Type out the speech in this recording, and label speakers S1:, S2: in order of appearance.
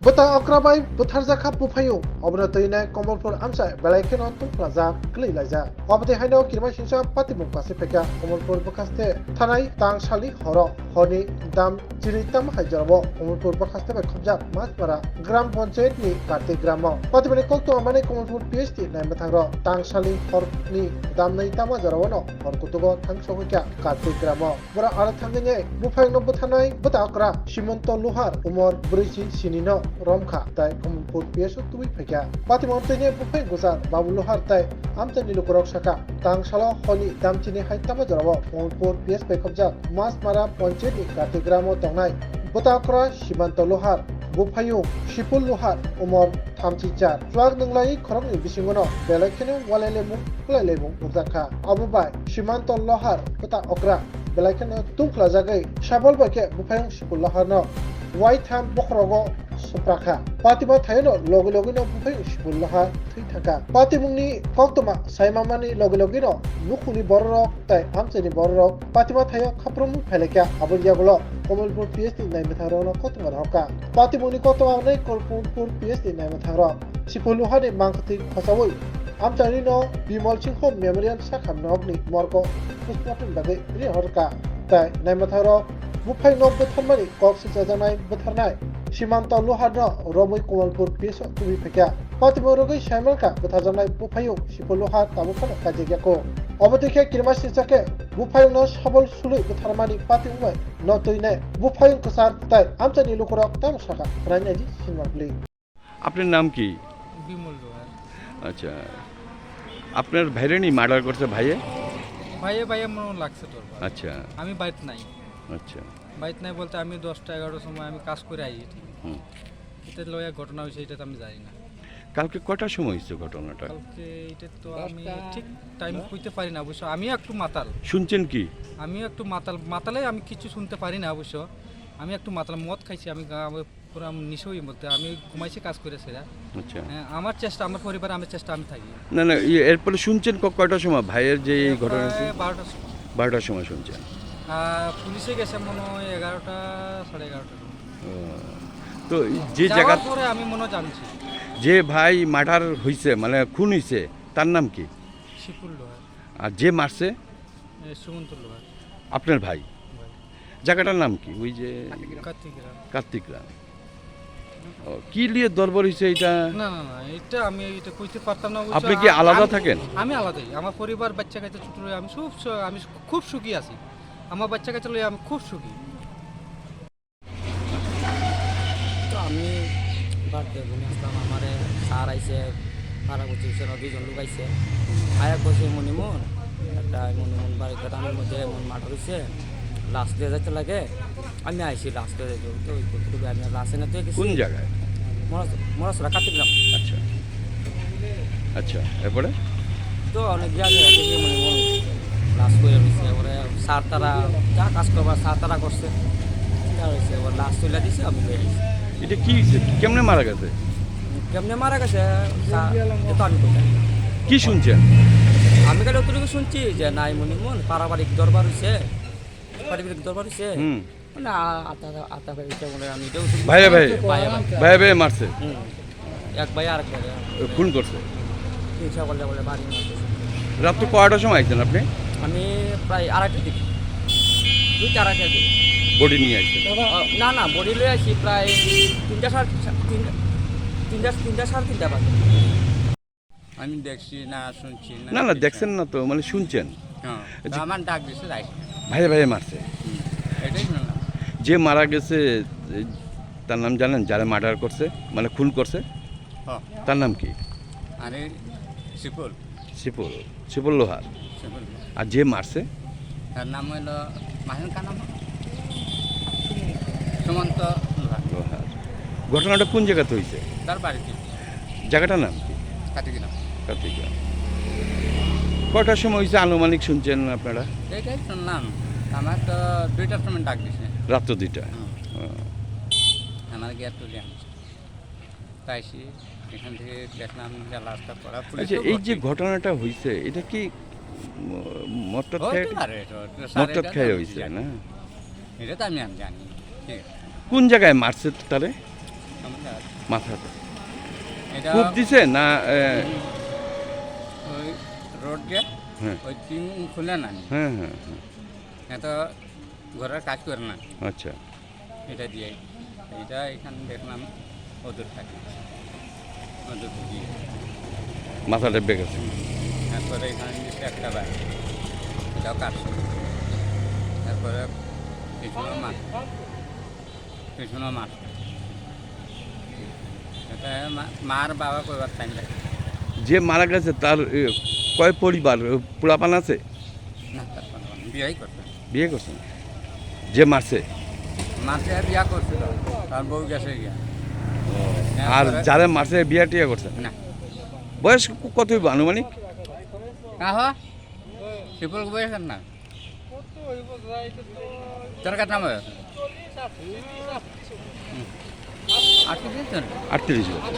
S1: Bata okrabai butharjaka pufayu obna toina komolpur amsa belaiken ontung plaza klei laija obde haino kirma sinsa patimuk pasifeka komolpur bakaste thanai tangsali horo honi dam chiritam haijarbo komolpur bakaste ba khobjak masmara gram panchayat ni karte gramo patibani kokto amane komolpur PhD nai mathangro tangsali horni dam nai tama jarawono horkutugo thangsohika karte gramo bora ala thangne bufayno buthanai bata okra simonto luhar umor brisi sinino Romkha tai komolpur PSO tui phekya patimon tene bufai gozar babu lohar tai amtani lukorok saka tangsala honi damchini hai tama jarawo komolpur PS khobjak masmara panchayat ni karte gramo tongnai botakra simanto lohar bufayu sipul lohar umor thamchi char flag nanglai khorok ni bisingono belakhene walele mu kulale mu urjakha abubai simanto lohar bota okra belakhene tungkla jagai sabol bake bufayu sipul lohar no white ham bokrogo Suprakha Patima Thaino Logologino Buffet Shibulaha Titaka Patimuni Koktoma Saimamani Logologino Nukuni Borok Tai Amseni Borok Patima Thayo Kaprum Peleka Abulyagulo Komolpur PhD Naimatharono Kotuma Hoka Patimuni Kotoma Nay Kolpur PhD Naimatharo Sipuluhani Mankati Khosawui Amtanino Bimol Chingho Memorial Sakham Nogni Morgo Postmortem Bade Rihorka Tai Naimatharo Buffet no Buthamani Coxi Zajanai Butharnai Simanto Luhadno Romui Komolpur PSO tui phekya Patimorogi Shamelka Buthajanai Bufayu Sipuluha Tabukana Kajegyako Obadike Kirmasi Sake Bufayu no Sabol Sulu Butharmani Patimai no Tuine Bufayu Kusar Tai Amtani Lukurok Tam Saka Ranyaji Sinwakli
S2: আপনার নাম কি
S3: বিমল রোহার
S2: আচ্ছা আপনার ভাইরানি murder করছে ভাইয়ে
S3: ভাইয়ে ভাইয়ে মনে লাগছে তোর
S2: আচ্ছা
S3: আমি বাইত নাই
S2: আচ্ছা
S3: বাইত নাই বলতে আমি 10টা 11টার সময় আমি কাজ করে আই
S2: হুম।
S3: এটা লয়া ঘটনা হয়েছে এটা তো আমি জানি না
S2: কালকে কটার সময় হয়েছে ঘটনাটা
S3: কালকে এটা তো আমি ঠিক টাইম কইতে পারি না অবশ্য আমি একটু মাতাল
S2: শুনছেন কি
S3: আমি একটু মাতালে আমি কিছু শুনতে পারি না অবশ্য আমি একটু মাতাল মদ খাইছি আমি পুরো নিশই বলতে আমি ঘুমাইছি কাজ করে সেরা
S2: আচ্ছা
S3: আমার চেষ্টা আমার পরিবার আমার চেষ্টা আমি থাকি
S2: না না এরপরে শুনছেন কয়টার সময় ভাইয়ের যে এই ঘটনা হয়েছে
S3: 12টার সময়
S2: 12টার সময় শুনছেন
S3: পুলিশে গেছে মনে হয় 11টা 11:30
S2: ও, তো যে জায়গা
S3: পরে আমি মনে হয় জানছি
S2: যে ভাই মার্ডার হয়েছে মানে খুন হয়েছে তার নাম কি
S3: শিপুল লোহার
S2: আর যে মারছে
S3: সুমন্ত লোহার
S2: আপনার ভাই জায়গাটার নাম কি ওই যে
S3: কার্তিকরা
S2: কার্তিক গ্রাম কি নিয়ে দরবার হয়েছে এটা
S3: না না না এটা আমি এটা কইতে পারতাম না
S2: আপনি কি আলাদা থাকেন
S3: আমি আলাদাই আমার পরিবার বাচ্চা কাচ্চা ছোট রয়ে আমি আমি খুব সুখী আছি আমার বাচ্চা কাচ্চা লয়ে আমি খুব সুখী
S4: তো আমি বাড়িতে ঘুরে আসলাম আমার স্যার আইসে ভাড়া করছে দুইজন লোক আইসে আয়া করছে মনিমন একটা মনিমন বাড়িতে গ্রামের মধ্যে এমন মাঠা রয়েছে লাশ দিয়ে যাইতে লাগে আমি আইসি লাশ দিয়ে যাইতে তো ওই কতটুকু আমি লাশে না তো
S2: কোন জায়গায়
S4: মরাসরা কাটিলাম
S2: আচ্ছা আচ্ছা এরপরে
S4: তো অনেক জায়গায় দেখি মনিমন লাশ করে রয়েছে এবারে স্যার তারা যা কাজ করবার স্যার তারা করছে হয়েছে এবার লাশ তুলে দিছে আমি বের হয়েছি
S2: এটা কি হয়েছে কেমনে মারা গেছে
S4: কেমনে মারা গেছে এটা আমি কই জানি না।
S2: কি শুনছেন
S4: আমি কালে অতটুকু শুনছি যে নাই মনিমন পারিবারিক দরবার হয়েছে পারিবারিক দরবার হয়েছে
S2: হুম
S4: মানে আতা ভাইটা মনে আমি এটাও
S2: ভাইয়া ভাই
S4: ভাইয়া
S2: ভাইয়া ভাই মারছে
S4: এক ভাই আর এক ভাই
S2: খুন করছে
S4: হিংসা করলে বলে বাড়ি মারতেছে।
S2: রাত্রে কয়টার সময় আইছেন আপনি
S4: আমি প্রায় 2:30টার দিকে 2-2:30টার দিকে
S2: বডি নিয়ে আইছেন
S4: না না বডি লয়ে আসি প্রায় 3:30 বাজে
S5: আমি দেখছি না শুনছি
S2: না না দেখছেন না তো মানে শুনছেন
S5: হ্যাঁ তো আমার ডাক দিছে যাই
S2: ভাইয়া ভাইয়া মারছে
S5: এটাই শুনলাম
S2: যে মারা গেছে তার নাম জানেন যারা মার্ডার করছে মানে খুন করছে
S5: হ্যাঁ
S2: তার নাম কি
S5: আরে শিপুল
S2: শিপুল লোহার
S5: শিপুল
S2: আর যে মারছে
S5: তার নাম হলো মাহিন কার নাম সুমন্ত লোহার।
S2: লোহার ঘটনাটা কোন জায়গাতে হয়েছে
S5: তার বাড়িতে
S2: জায়গাটার নাম কি
S5: কাটি গেলাম
S2: কার্তিকা কয়টার সময় হয়েছে আনুমানিক শুনছেন আপনারা
S5: এটাই শুনলাম আমার তো 2টার সময় ডাক দিছে
S2: রাত্র 2টা
S5: আমার গিয়ে তুলে আনছে তাইছি এখান থেকে দেখলাম যে লাশটা পড়া
S2: আচ্ছা এই যে ঘটনাটা হয়েছে এটা কি মটর খেয়ে হয়েছে না
S5: এটা তো আমি জানি ঠিক আছে
S2: কোন জায়গায় মারছে তারে
S5: সমস্যা আছে
S2: মাথাতে
S5: এটা
S2: কূপ দিছে না
S5: ওই রোড দিয়ে
S2: হ্যাঁ
S5: ওই টিন খুলে না
S2: হ্যাঁ হ্যাঁ হ্যাঁ
S5: এত ঘরের কাজ করে না
S2: আচ্ছা
S5: এটা দিয়ে এটা এখানে দেখলাম ওদের থাকে ওদের দিয়ে
S2: মাথাটা বেঁকেছে
S5: তারপরে এখানে দিচ্ছে একটা বাইক এটাও কাটছে তারপরে পিছনেও মাছ এটা মার বাবা কইবার টাইম লাগে
S2: যে মারা গেছে তার কয় পরিবার পোলাপান আছে
S5: না তারপর বিয়াই করছে
S2: বিয়ে করছেন যে মারছে
S5: মাসে বিয়া করছিল তার বউ গেছে গিয়া
S2: আর
S5: তারপরে-
S2: যারা মারছে বিয়ে টিয়া করছেন
S5: না
S2: বয়স কত হইব আনুমানিক
S5: কাহ শিপুল বয়স না তোর কার নাম বয়স 38
S2: 38 বছর